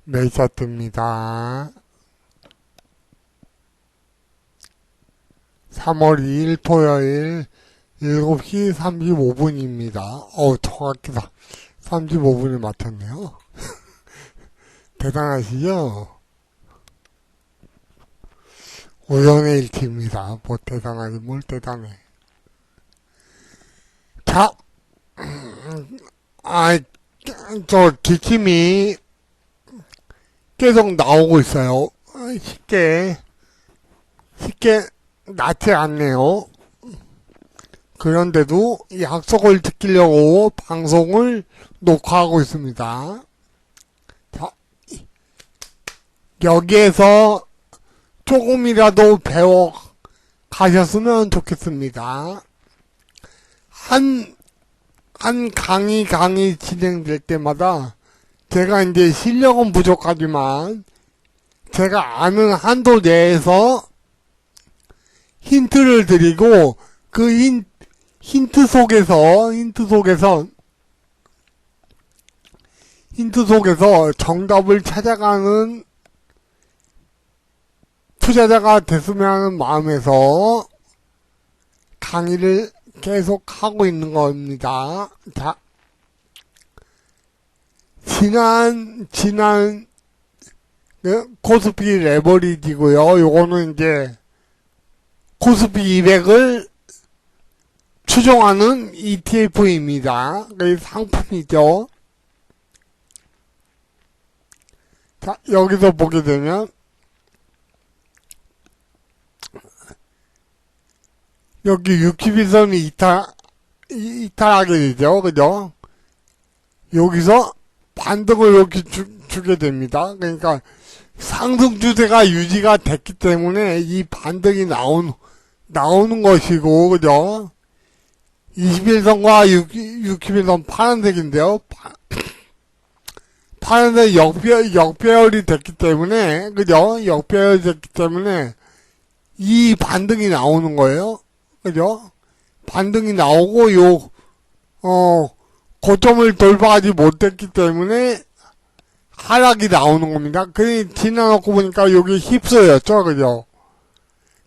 메이차트입니다. 3월 2일 토요일 7시 35분입니다. 정확히 35분을 맞췄네요. 대단하시죠? 우연의 일치입니다. 뭐 대단하지 뭘 대단해. 자, 지침이 계속 나오고 있어요. 쉽게 낫지 않네요. 그런데도 약속을 지키려고 방송을 녹화하고 있습니다. 자, 여기에서 조금이라도 배워 가셨으면 좋겠습니다. 한 강의 진행될 때마다 제가 이제 실력은 부족하지만 제가 아는 한도 내에서 힌트를 드리고 그 힌트 속에서 정답을 찾아가는 투자자가 됐으면 하는 마음에서 강의를 계속 하고 있는 겁니다. 자, 지난 코스피 레버리지고요. 요거는 이제 코스피 200을 추종하는 ETF입니다. 그 상품이죠. 자, 여기서 보게 되면 여기 61선이 이탈하게 되죠. 그죠? 여기서 반등을 이렇게 주게 됩니다. 그러니까 상승 추세가 유지가 됐기 때문에 이 반등이 나오는 것이고, 그죠? 21선과 61선 파란색인데요. 파란색 역배열이 됐기 때문에, 그죠? 역배열이 됐기 때문에 이 반등이 나오는 거예요. 그죠? 반등이 나오고, 고점을 돌파하지 못했기 때문에 하락이 나오는 겁니다. 지나놓고 보니까 여기 휩쓸렸죠. 그죠?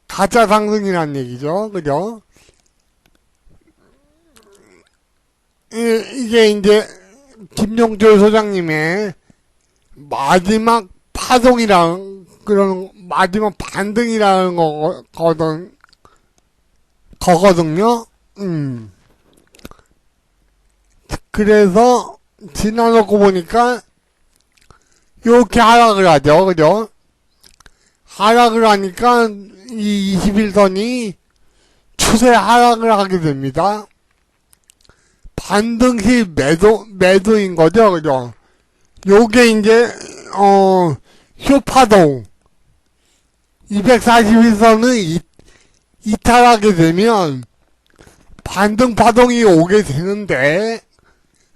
가짜 상승이란 얘기죠. 그죠? 이게 이제 김종철 소장님의 마지막 파동이랑 그런 마지막 반등이라는 거거든요. 그래서 지나놓고 보니까 이렇게 하락을 하죠. 그죠? 하락을 하니까 이 21선이 추세 하락을 하게 됩니다. 반등 시 매도인 거죠. 그죠? 요게 이제 쇼파동 241선을 이탈하게 되면 반등 파동이 오게 되는데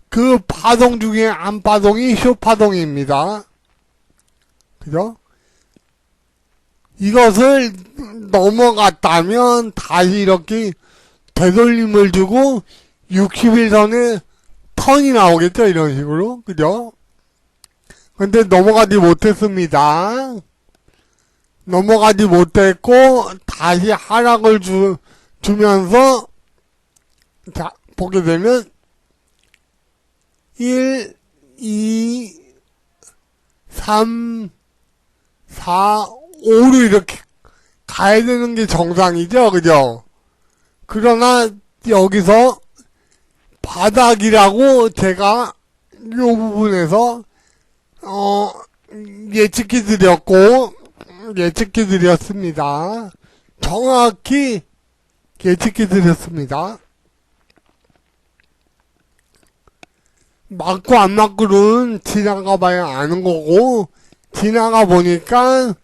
그 파동 중에 한 파동이 쇼파동입니다. 그죠? 이것을 넘어갔다면 다시 이렇게 되돌림을 주고 61선에 턴이 나오겠죠. 이런 식으로. 그죠? 근데 넘어가지 못했습니다. 넘어가지 못했고 다시 하락을 주면서 자 보게 되면 1, 2, 3, 4, 5로 이렇게 가야 되는 게 정상이죠. 그죠? 그러나 여기서 바닥이라고 제가 이 부분에서 예측해 드렸습니다. 정확히 예측해 드렸습니다. 맞고 안 맞고는 지나가 봐야 아는 거고, 지나가 보니까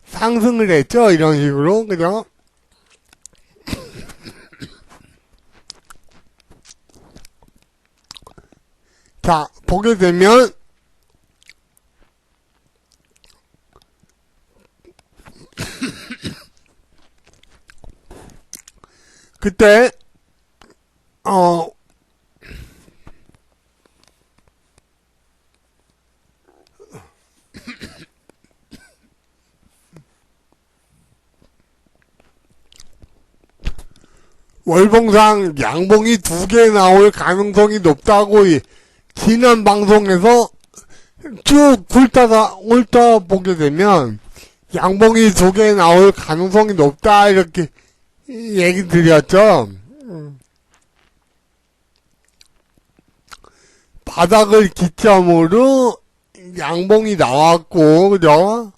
상승을 했죠. 이런 식으로. 그죠? 자, 보게 되면, 그때, 월봉상 양봉이 2개 나올 가능성이 높다고 지난 방송에서 쭉 훑다 보게 되면 양봉이 2개 나올 가능성이 높다 이렇게 얘기 드렸죠. 바닥을 기점으로 양봉이 나왔고, 그죠?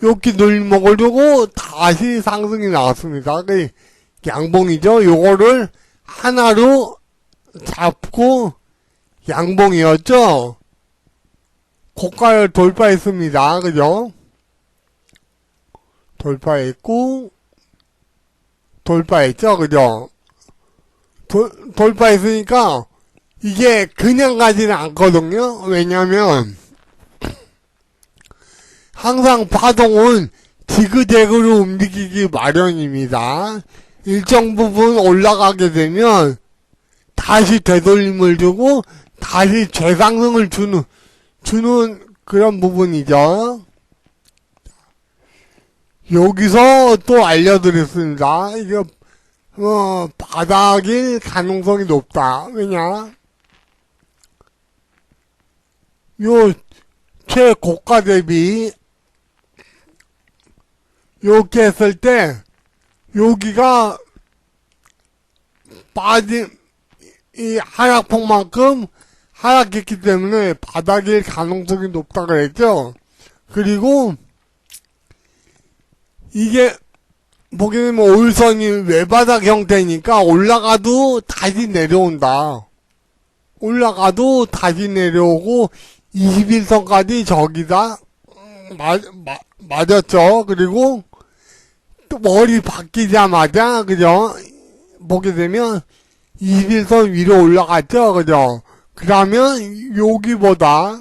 여기 눌림목을 두고 다시 상승이 나왔습니다. 그 양봉이죠. 요거를 하나로 잡고 양봉이었죠. 고가를 돌파했습니다. 그죠? 돌파했고, 돌파했죠. 그죠? 돌파했으니까 이게 그냥 가지는 않거든요. 왜냐면 항상 파동은 지그재그로 움직이기 마련입니다. 일정 부분 올라가게 되면 다시 되돌림을 주고 다시 재상승을 주는 그런 부분이죠. 여기서 또 알려드렸습니다. 이게 바닥일 가능성이 높다. 왜냐? 요 최고가 대비 이렇게 했을 때 여기가 빠진 이 하락폭만큼 하락했기 때문에 바닥일 가능성이 높다 그랬죠. 그리고 이게 보게 되면 올선이 외바닥 형태니까 올라가도 다시 내려온다. 올라가도 다시 내려오고 21선까지 저기다 맞았죠. 그리고 또 머리 바뀌자마자 그죠? 보게 되면 21선 위로 올라갔죠. 그죠? 그러면 여기보다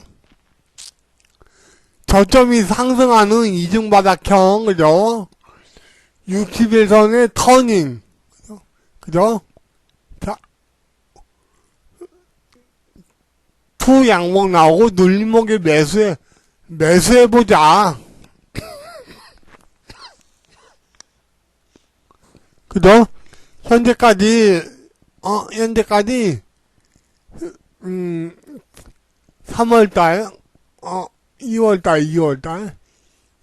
저점이 상승하는 이중바닥형 그죠? 61선의 터닝 그죠? 자, 투 양목 나오고 눌림목에 매수해보자. 그죠? 현재까지 3월달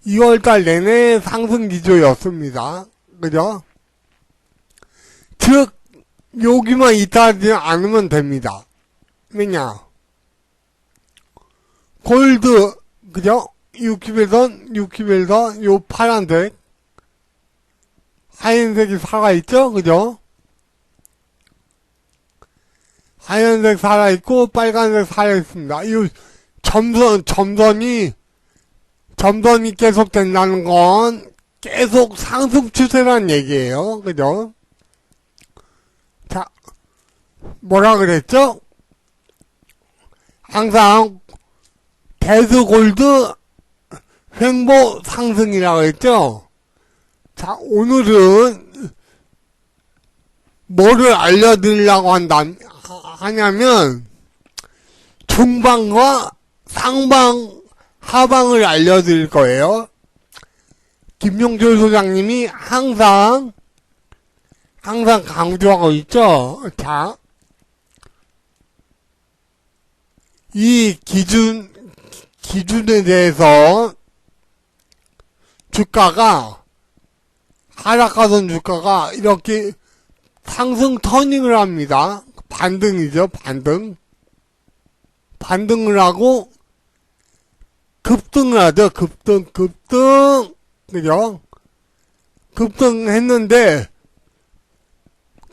2월달 내내 상승 기조였습니다. 그죠? 즉 여기만 이탈하지 않으면 됩니다. 왜냐? 골드 그죠? 60일선 요 파란색 하얀색이 살아있죠? 그죠? 하얀색 살아있고 빨간색 살아있습니다. 이 점선이 계속 된다는 건 계속 상승 추세라는 얘기예요. 그죠? 자, 뭐라 그랬죠? 항상 데드골드 횡보 상승이라고 했죠? 자, 오늘은 뭐를 알려드리려고 하냐면 중방과 상방, 하방을 알려드릴 거예요. 김용철 소장님이 항상 강조하고 있죠. 자, 이 기준에 대해서 주가가 하락하던 주가가 이렇게 상승 터닝을 합니다. 반등이죠, 반등을 하고 급등을 하죠. 급등 그죠? 급등했는데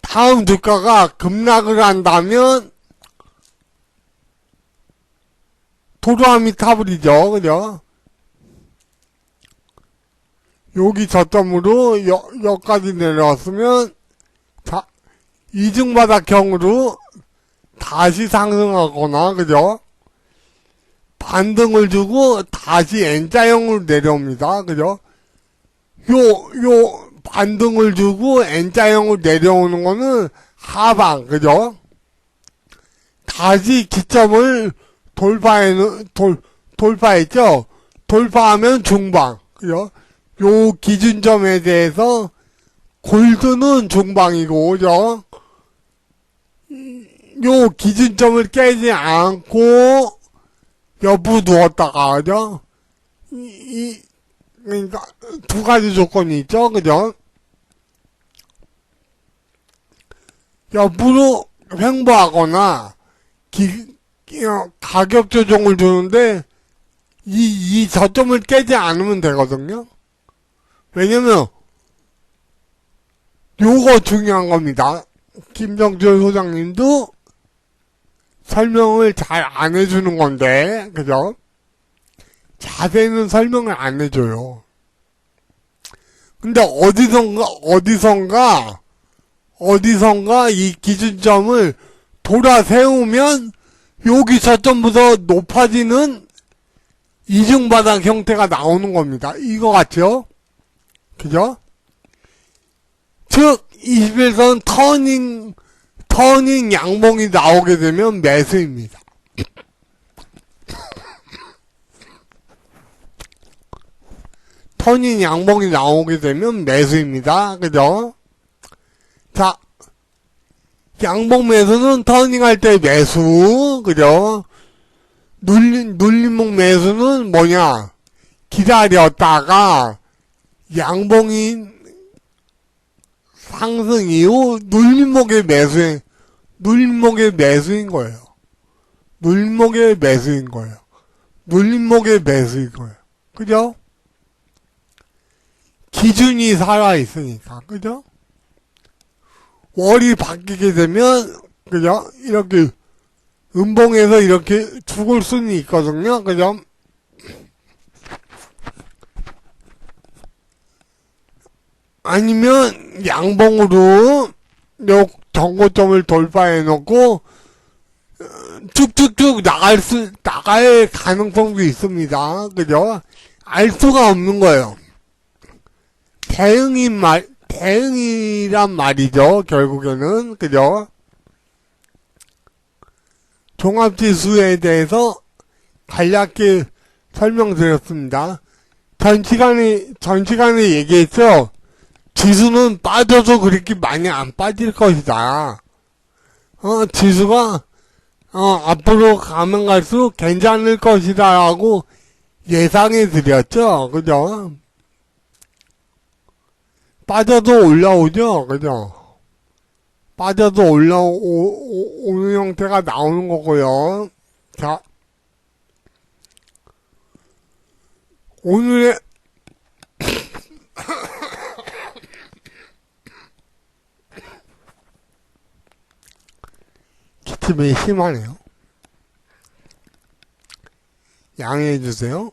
다음 주가가 급락을 한다면 도로함이 타버리죠. 그죠? 여기 저점으로 여기까지 내려왔으면 자, 이중바닥형으로 다시 상승하거나 그죠? 반등을 주고 다시 N자형으로 내려옵니다. 그죠? 요 반등을 주고 N자형으로 내려오는 거는 하방, 그죠? 다시 기점을 돌파했죠? 돌파하면 중방, 그죠? 요 기준점에 대해서 골드는 중방이고, 그죠? 요 기준점을 깨지 않고 옆으로 누웠다가, 그죠? 그러니까 두 가지 조건이 있죠, 그죠? 옆으로 횡보하거나 가격 조정을 주는데 이 저점을 깨지 않으면 되거든요. 왜냐면 요거 중요한 겁니다. 김정철 소장님도 설명을 잘 안 해주는 건데, 그죠? 자세히는 설명을 안 해줘요. 근데 어디선가 이 기준점을 돌아 세우면 여기 저점보다 높아지는 이중바닥 형태가 나오는 겁니다. 이거 같죠? 그죠? 즉, 21선 터닝 양봉이 나오게 되면 매수입니다. 터닝 양봉이 나오게 되면 매수입니다. 그죠? 자, 양봉 매수는 터닝할 때 매수, 그죠? 눌림목 매수는 뭐냐? 기다렸다가 양봉이 상승 이후 눌림목의 매수인 거예요. 눌림목의 매수인 거예요. 그죠? 기준이 살아있으니까, 그죠? 월이 바뀌게 되면, 그죠? 이렇게, 음봉에서 이렇게 죽을 수는 있거든요, 그죠? 아니면, 양봉으로, 요 정고점을 돌파해 놓고, 쭉쭉쭉 나갈 가능성도 있습니다, 그죠? 알 수가 없는 거예요. 대응이란 말이죠, 결국에는, 그죠? 종합지수에 대해서 간략히 설명드렸습니다. 전 시간에 얘기했죠? 지수는 빠져도 그렇게 많이 안 빠질 것이다. 지수가, 앞으로 가면 갈수록 괜찮을 것이다 라고 예상해 드렸죠, 그죠? 빠져도 올라오죠, 그죠? 빠져도 올라오는 형태가 나오는 거고요. 자, 오늘의 기침이 심하네요. 양해해 주세요.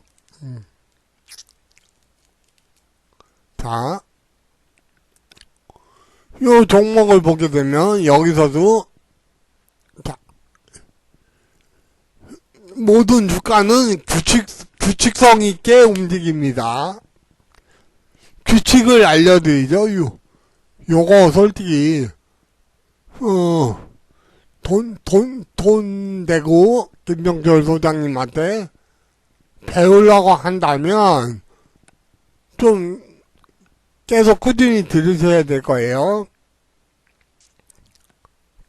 자, 요 종목을 보게 되면 여기서도 자, 모든 주가는 규칙성 있게 움직입니다. 규칙을 알려드리죠. 요거 솔직히 돈 대고 김정철 소장님한테 배우려고 한다면 좀 계속 꾸준히 들으셔야 될 거예요.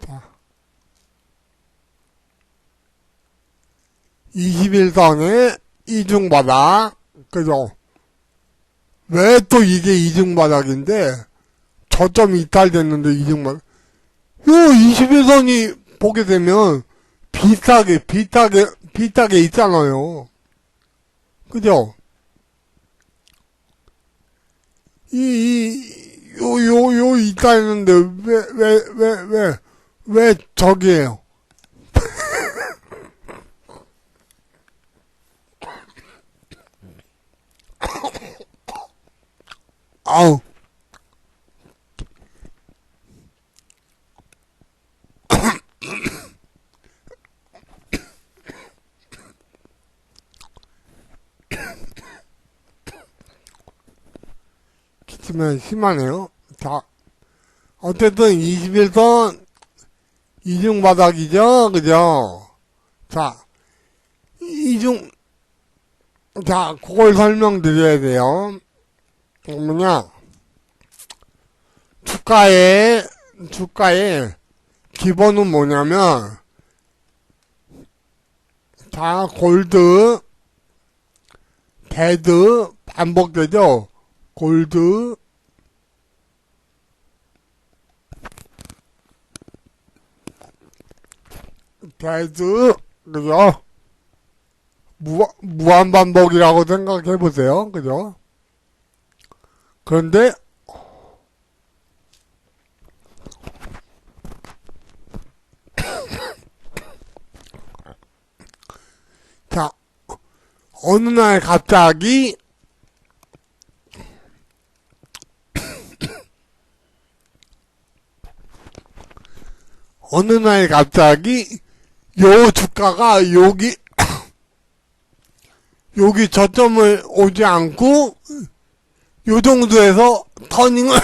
자, 21선의 이중바닥, 그죠? 왜 또 이게 이중바닥인데, 저점이 이탈됐는데 이중바닥. 요 21선이 보게 되면 비슷하게 있잖아요. 그죠? 요 있다는데, 왜 저기에요? 아우. 기침이 심하네요. 자, 어쨌든 21선 이중바닥이죠, 그죠? 자, 그걸 설명드려야 돼요. 뭐냐, 주가의 기본은 뭐냐면, 자, 골드, 데드, 반복되죠? 골드, 데드, 그죠? 무한반복이라고 생각해보세요. 그죠? 그런데, 자, 어느 날 갑자기, 요 주가가 여기 저점을 오지 않고, 요 정도에서 터닝을,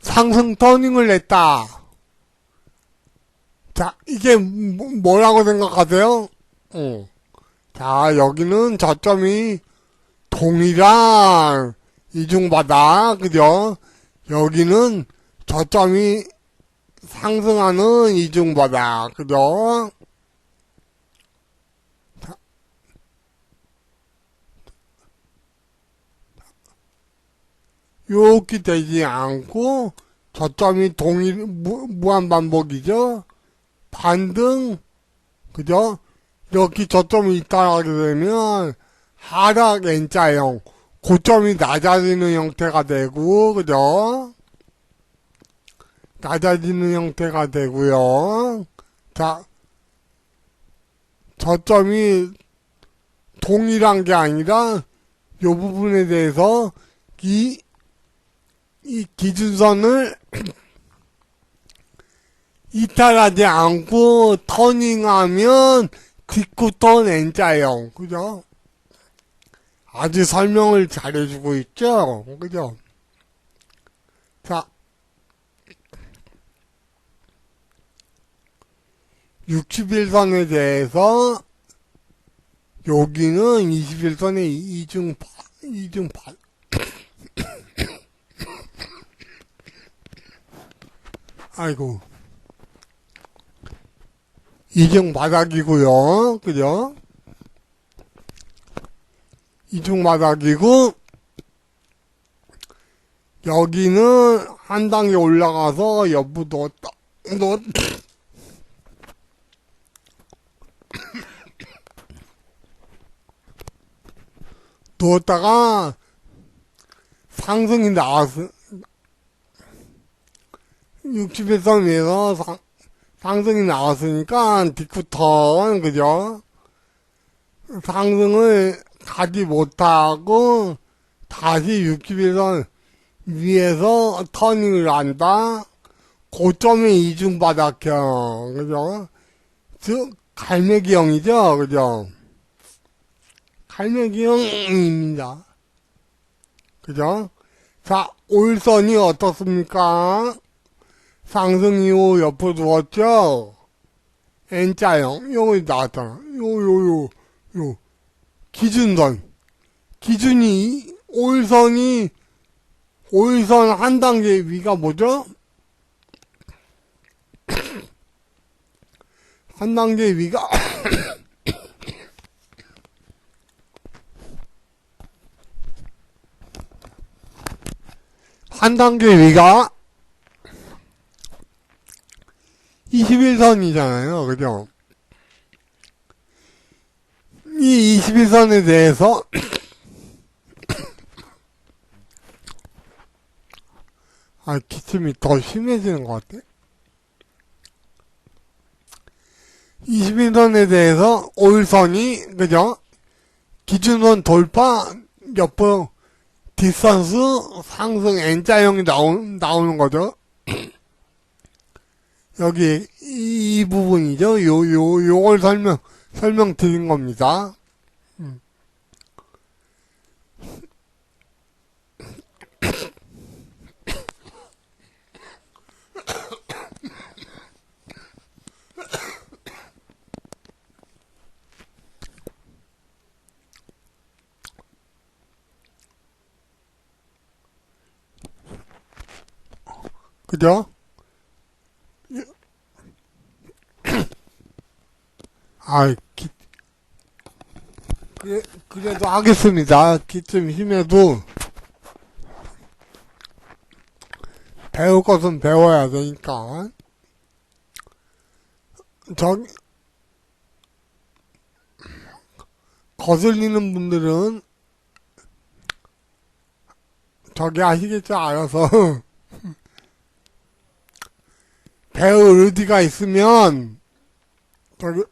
상승 터닝을 냈다. 자, 이게 뭐라고 생각하세요? 자, 여기는 저점이 동일한 이중바닥, 그죠? 여기는 저점이 상승하는 이중바닥, 그죠? 이렇게 되지 않고 저점이 무한반복이죠. 반등, 그죠? 이렇게 저점이 있다하게 되면 하락 N자형, 고점이 낮아지는 형태가 되고, 그죠? 낮아지는 형태가 되고요. 자, 저점이 동일한 게 아니라 요 부분에 대해서 이 기준선을 이탈하지 않고 터닝하면 뒷구턴 N자형, 그죠? 아주 설명을 잘해주고 있죠? 그죠? 자, 61선에 대해서 여기는 21선의 이중바 아이고, 이중바닥이고요, 그죠? 이중바닥이고, 여기는 한 단계 올라가서 옆으로 누웠다가 상승이 나왔어. 61선 위에서 상승이 나왔으니까 뒷구턴, 그죠? 상승을 가지 못하고 다시 61선 위에서 터닝을 한다. 고점의 이중바닥형, 그죠? 즉 갈매기형이죠, 그죠? 갈매기형입니다. 그죠? 자, 올선이 어떻습니까? 상승 이후 옆으로 누웠죠? N자형, 요거 나왔잖아. 요. 기준선. 기준이, 올선 한 단계 위가 뭐죠? 한 단계 위가, 한 단계 위가 21선이잖아요. 그죠? 이 21선에 대해서 기침이 더 심해지는 것 같아. 21선에 대해서 올선이, 그죠? 기준선 돌파, 옆으로 뒷선수 상승 N자형이 나오는 거죠. 여기 이 부분이죠. 요걸 설명드린 겁니다. 그죠? 아, 그래도 하겠습니다. 기침 심해도 배울 것은 배워야 되니까. 거슬리는 분들은 저기 아시겠죠? 알아서. 배울 의지가 있으면, 저기,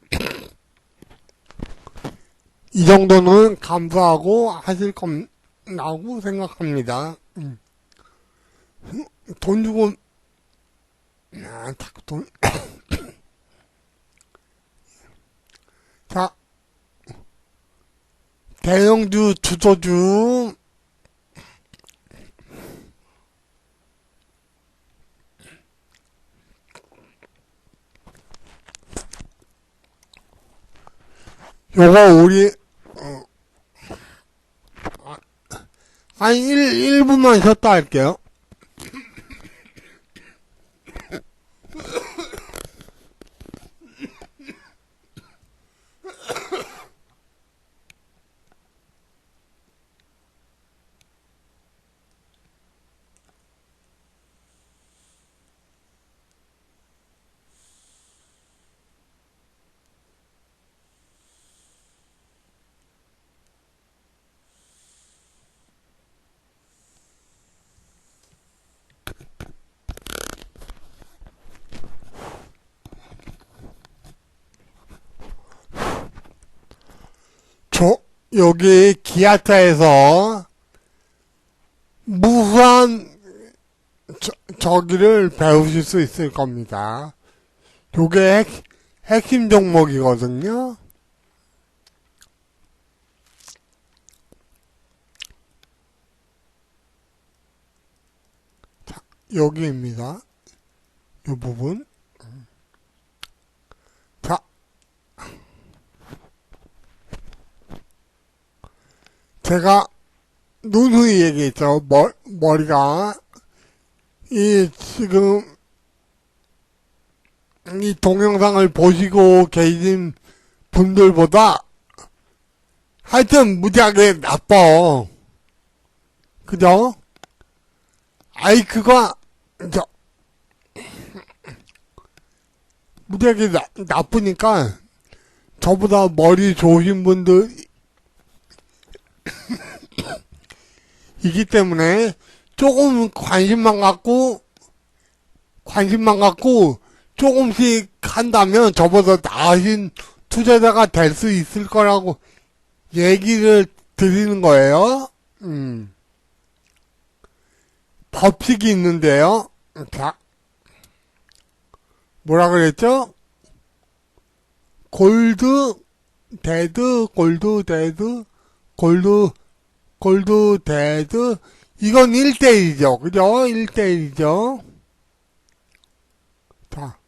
이 정도는 감수하고 하실 거라고 생각합니다. 돈 주고, 자꾸 돈. 자, 대형주, 주소주, 요거 우리, 한 1분만 쉬었다 할게요. 여기 기아차에서 무수한 저기를 배우실 수 있을 겁니다. 요게 핵심 종목이거든요. 자, 여기입니다. 요 부분. 자, 제가 누누이 얘기했죠. 머리가 지금 이 동영상을 보시고 계신 분들보다 하여튼 무지하게 나빠. 그죠? 아이크가 무지하게 나쁘니까 저보다 머리 좋으신 분들 이기 때문에 조금 관심만 갖고 조금씩 한다면 저보다 나으신 투자자가 될 수 있을 거라고 얘기를 드리는 거예요. 법칙이 있는데요. 자, 뭐라 그랬죠? 골드, 데드, 이건 1대1이죠. 그죠? 1대1이죠. 자,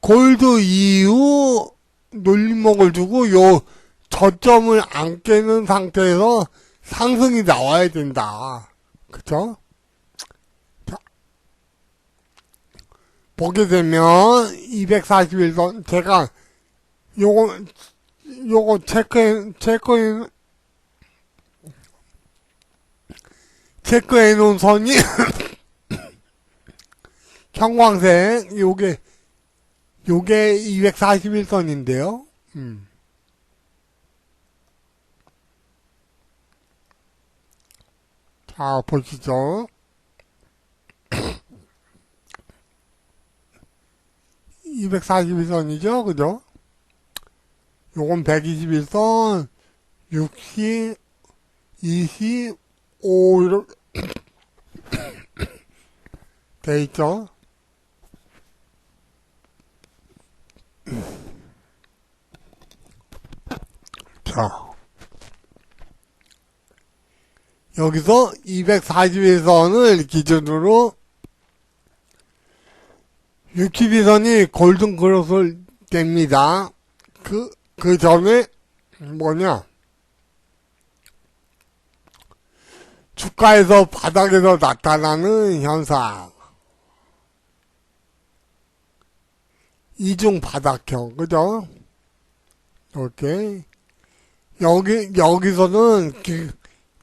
골드 이후 놀림목을 주고 저점을 안 깨는 상태에서 상승이 나와야 된다. 그쵸? 자, 보게 되면 241선 제가 요거 체크해 놓은 선이 형광색 요게 241선인데요. 자, 보시죠. 241선이죠, 그죠? 요건 121선, 60, 20, 5, 이렇게 돼 있죠? 자, 여기서 241선을 기준으로 62선이 골든 크로스를 뗍니다. 그 전에 뭐냐? 주가에서 바닥에서 나타나는 현상. 이중 바닥형, 그죠? 이렇게. 여기서는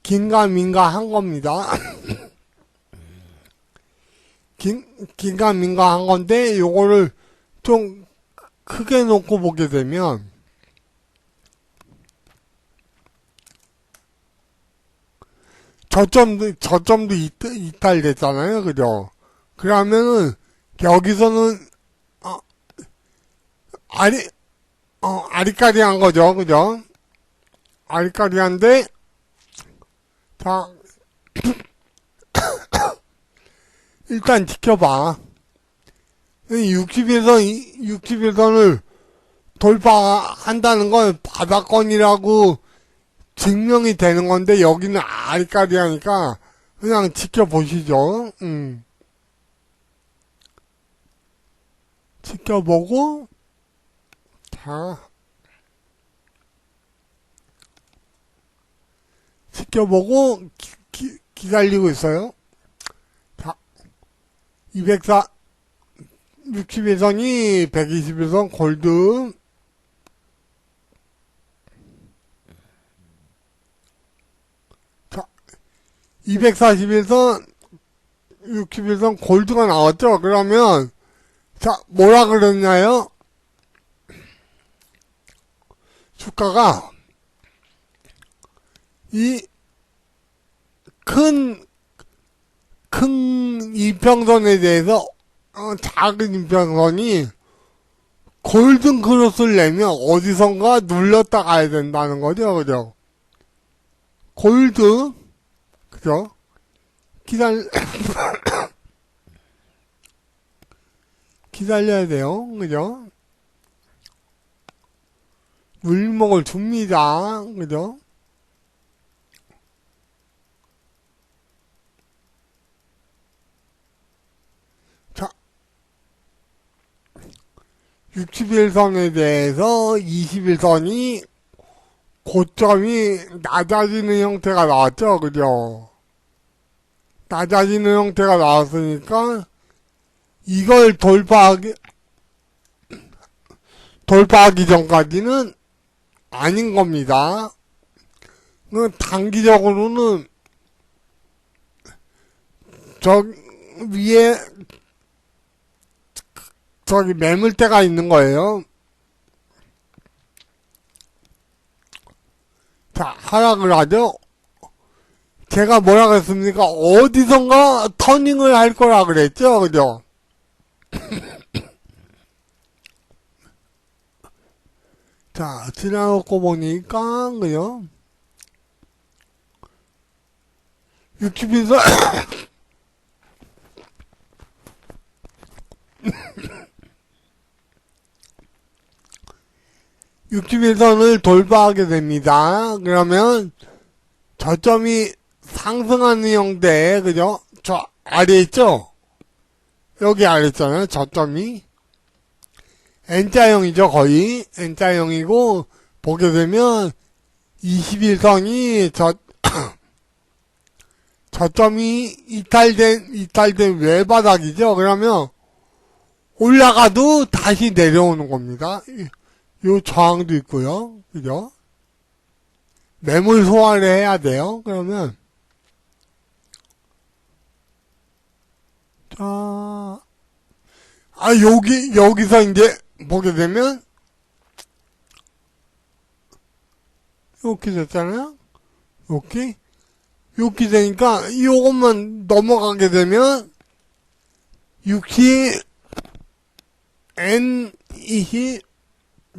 긴가민가 한 겁니다. 긴가민가 한 건데, 요거를 좀 크게 놓고 보게 되면, 저점도 이탈됐잖아요, 그죠? 그러면은, 여기서는, 아리, 아리까리한 거죠, 그죠? 아리까리한데, 자, 일단 지켜봐. 60일선을 돌파한다는 건 바닥권이라고 증명이 되는 건데, 여기는 아리까리하니까, 그냥 지켜보시죠. 지켜보고, 자, 지켜보고, 기다리고 있어요. 자, 61선이 121선 골드. 자, 241선, 61선 골드가 나왔죠? 그러면, 자, 뭐라 그랬나요? 주가가, 이, 큰 이평선에 대해서, 작은 이평선이 골든 크로스를 내면 어디선가 눌렀다 가야 된다는 거죠, 그죠? 골드, 그죠? 기다려야 돼요, 그죠? 물목을 줍니다, 그죠? 자, 61선에 대해서 21선이 고점이 낮아지는 형태가 나왔죠, 그죠? 낮아지는 형태가 나왔으니까 이걸 돌파하기 전까지는 아닌 겁니다. 단기적으로는 저 위에 저기 매물대가 있는 거예요. 자, 하락을 하죠. 제가 뭐라 그랬습니까? 어디선가 터닝을 할 거라 그랬죠, 그죠? 자, 지나놓고 보니까, 그죠? 60일선, 60일선을 돌파하게 됩니다. 그러면 저점이 상승하는 형태, 그죠? 저 아래 있죠? 여기 아래 있잖아요, 저점이. N자형이죠, 거의. N자형이고, 보게 되면 21선이 저점이 이탈된 외바닥이죠. 그러면 올라가도 다시 내려오는 겁니다. 요 저항도 있고요. 그죠? 매물 소화를 해야 돼요. 그러면 자, 여기서 이제 보게 되면 이렇게 됐잖아요. 이렇게 되니까 이것만 넘어가게 되면 60 N20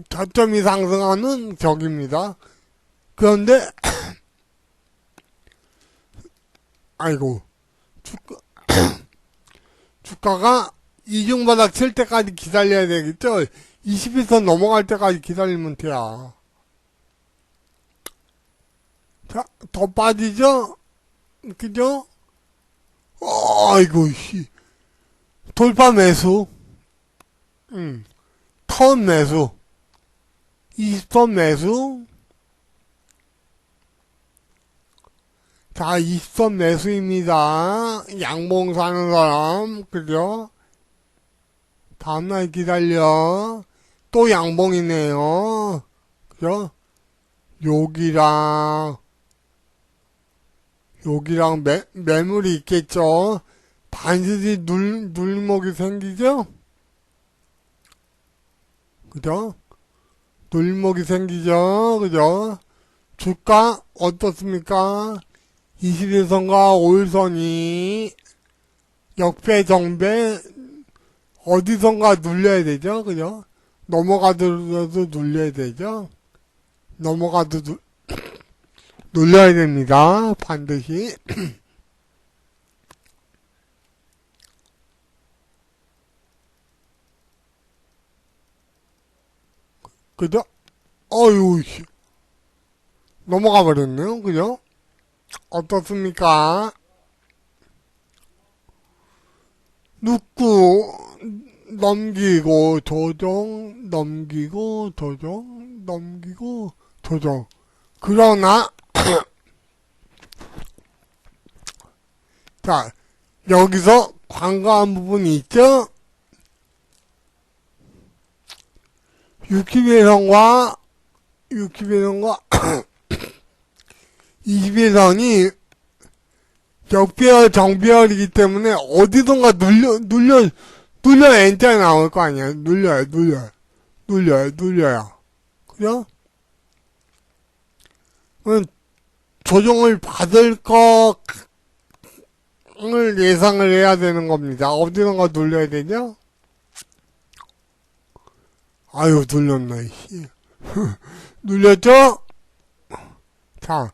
저점이 상승하는 격입니다. 그런데 아이고 주가가 이중바닥 칠 때까지 기다려야 되겠죠. 21선 넘어갈 때까지 기다리면 돼요. 자, 더 빠지죠? 그죠? 아이고, 돌파 매수. 턴 매수. 20선 매수. 자, 20선 매수입니다. 양봉 사는 사람. 그죠? 다음날 기다려. 또 양봉이네요. 그죠? 여기랑 매물이 있겠죠? 반드시 눌목이 생기죠? 그죠? 눌목이 생기죠? 그죠? 주가 어떻습니까? 21선과 5일선이 역배 정배 어디선가 눌려야 되죠? 그죠? 넘어가더라도 눌려야 되죠? 눌려야 됩니다. 반드시. 그죠? 어휴, 넘어가 버렸네요. 그죠? 어떻습니까? 눕고, 넘기고, 조정, 넘기고, 조정, 넘기고, 조정. 그러나, 자, 여기서 관과한 부분이 있죠? 60일선과 20일선이 역배열, 정배열이기 때문에 어디선가 눌려 엔터 나올 거 아니야. 눌려요. 그죠? 조정을 받을 거를 예상을 해야 되는 겁니다. 어디선가 눌려야 되죠? 아유, 눌렸네, 씨. 눌렸죠? 자,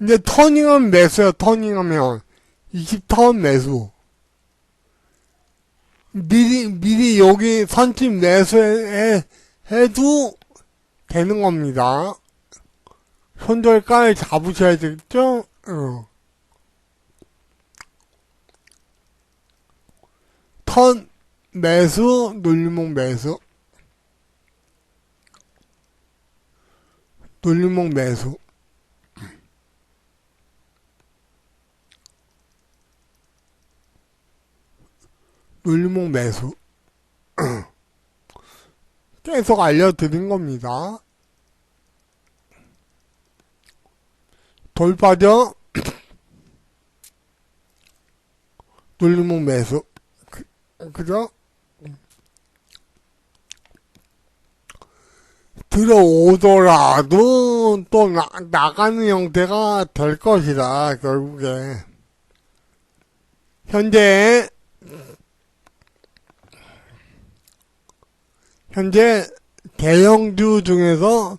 이제 터닝은 매수야, 터닝하면. 20턴 매수. 미리 여기 선팀 해도 되는 겁니다. 손절가를 잡으셔야 되겠죠? 턴 매수, 눌림목 매수. 눌림목 매수. 눌림목 매수. 계속 알려드린 겁니다. 돌파죠? 눌림목 매수. 그죠? 들어오더라도 또 나가는 형태가 될 것이다, 결국에. 현재 대형주 중에서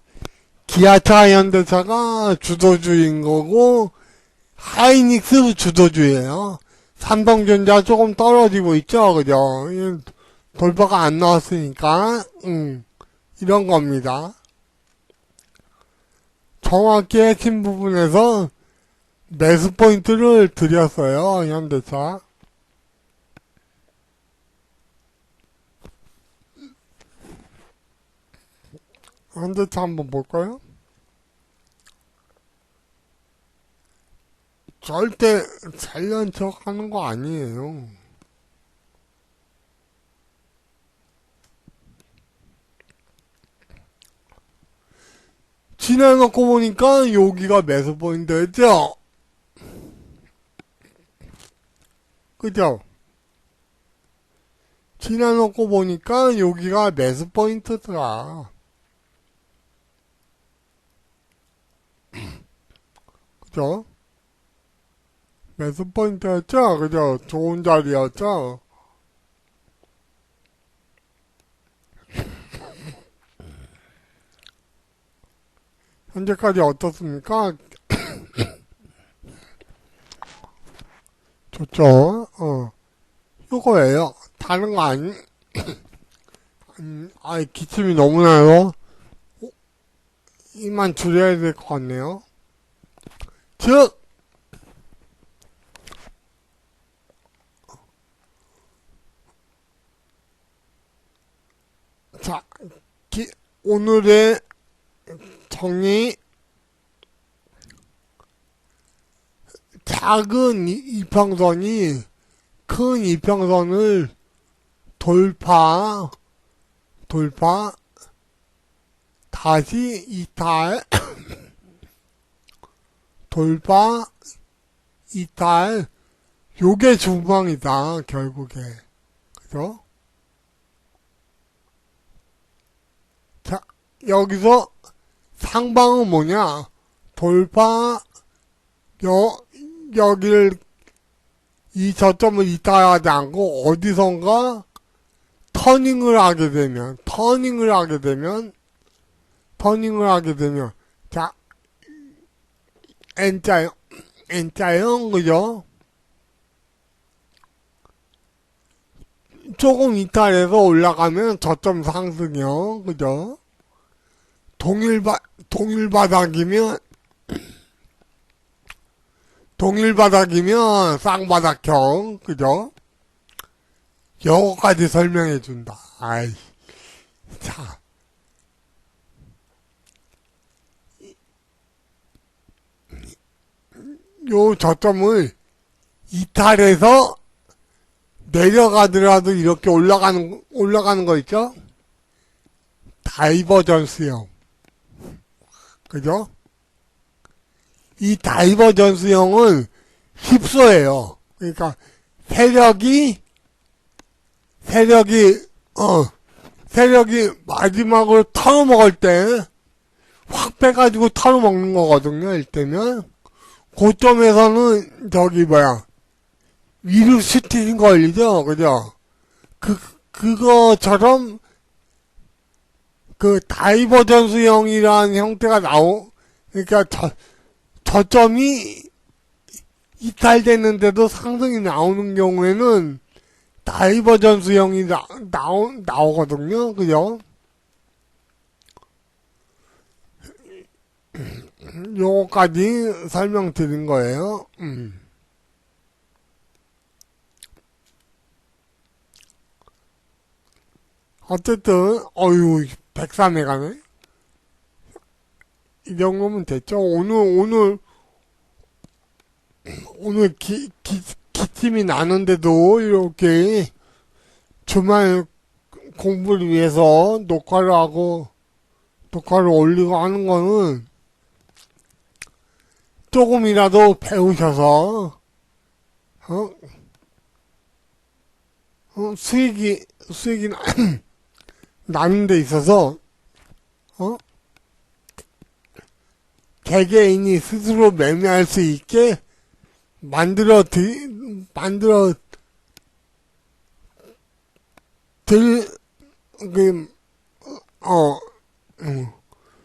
기아차, 현대차가 주도주인 거고, 하이닉스 주도주예요. 삼성전자 조금 떨어지고 있죠, 그죠? 돌파가 안 나왔으니까, 이런 겁니다. 정확히 핵심 부분에서 매수 포인트를 드렸어요, 현대차. 현대차 한번 볼까요? 절대 잘난 척 하는 거 아니에요. 지나놓고 보니까 여기가 매수 포인트였죠? 그죠? 지나놓고 보니까 여기가 매수 포인트더라. 그죠? 매수 포인트였죠? 그죠? 좋은 자리였죠? 현재까지 어떻습니까? 좋죠? 요거예요. 다른 거 아니? 기침이 너무 나요. 이만 줄여야 될 것 같네요. 즉, 자, 오늘의 정리, 작은 이평선이 큰 이평선을 돌파, 다시 이탈, 돌파, 이탈, 요게 중방이다, 결국에. 그죠? 자, 여기서 상방은 뭐냐? 돌파, 여기를, 이 저점을 이탈하지 않고 어디선가 터닝을 하게 되면, 자, N자형, 그죠? 조금 이탈해서 올라가면 저점 상승형, 그죠? 동일바닥이면 쌍바닥형, 그죠? 요거까지 설명해 준다. 아이, 자. 요 저점을 이탈해서 내려가더라도 이렇게 올라가는 거 있죠? 다이버전스형. 그죠? 이 다이버전스형은 휩소예요. 그러니까 세력이 마지막으로 털어먹을 때 확 빼가지고 털어먹는 거거든요. 이때면 고점에서는 위로 슈팅 걸리죠. 그죠? 그거처럼 그 다이버전스형이라는 형태가 그러니까 저점이 이탈됐는데도 상승이 나오는 경우에는 다이버전스형이 나오거든요. 그죠? 요거까지 설명드린 거예요. 어쨌든, 103회가네? 이 정도면 됐죠? 오늘 기침이 나는데도 이렇게 주말 공부를 위해서 녹화를 올리고 하는 거는 조금이라도 배우셔서, 수익이 나는 데 있어서, 개개인이 스스로 매매할 수 있게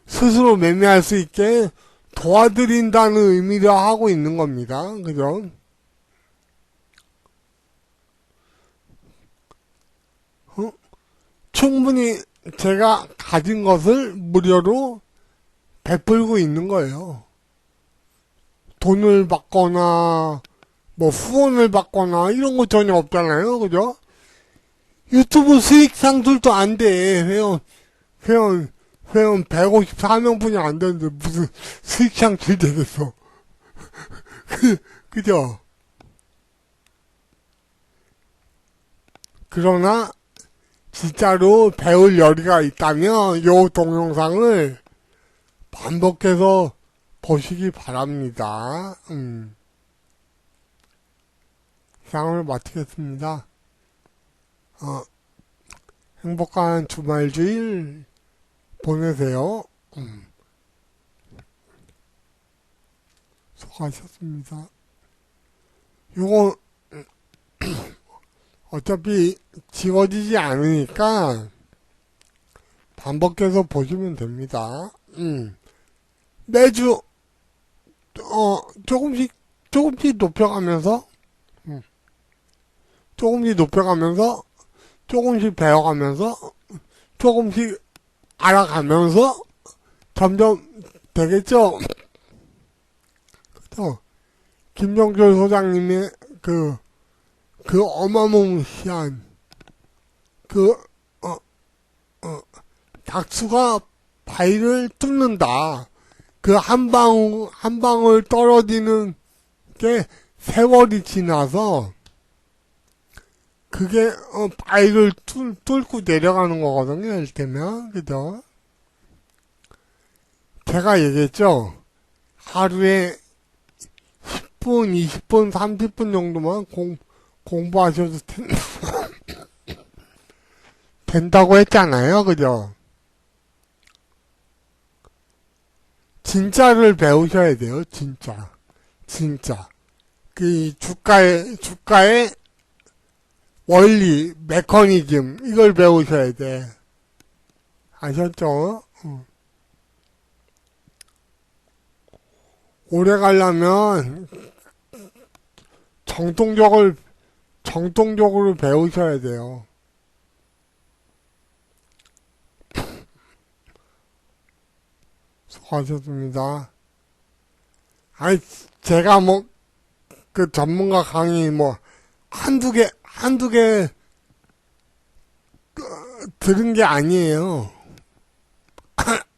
스스로 매매할 수 있게 도와드린다는 의미로 하고 있는 겁니다. 그죠? 충분히 제가 가진 것을 무료로 베풀고 있는 거예요. 돈을 받거나, 후원을 받거나, 이런 거 전혀 없잖아요. 그죠? 유튜브 수익 상술도 안 돼. 회원 154명뿐이 안 되는데, 무슨 수익 상술 되겠어. 그죠? 그러나, 진짜로 배울 여리가 있다면, 요 동영상을 반복해서 보시기 바랍니다. 이상을 마치겠습니다. 행복한 주말주일 보내세요. 수고하셨습니다. 요거 어차피 지워지지 않으니까 반복해서 보시면 됩니다. 매주 조금씩 높여가면서 조금씩 배워가면서 조금씩 알아가면서 점점 되겠죠. 그래서 김정철 소장님의 그 어마무시한 닥수가 바위를 뚫는다. 그 한 방울 떨어지는 게 세월이 지나서 그게, 바위를 뚫고 내려가는 거거든요, 이를테면. 그죠? 제가 얘기했죠? 하루에 10분, 20분, 30분 정도만 공부하셔도 된다고 했잖아요. 그죠? 진짜를 배우셔야 돼요, 진짜. 진짜. 그 주가의 원리, 메커니즘, 이걸 배우셔야 돼. 아셨죠? 오래 가려면 정통적으로 배우셔야 돼요. 수고하셨습니다. 아니, 제가 뭐, 그 전문가 강의 뭐, 한두 개 들은 게 아니에요.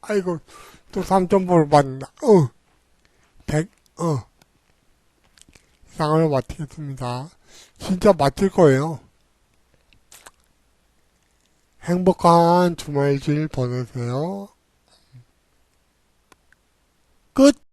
아이고, 또 3점포를 받는다. 100, 이상을 마치겠습니다. 진짜 마칠 거예요. 행복한 주말길 보내세요. 끝!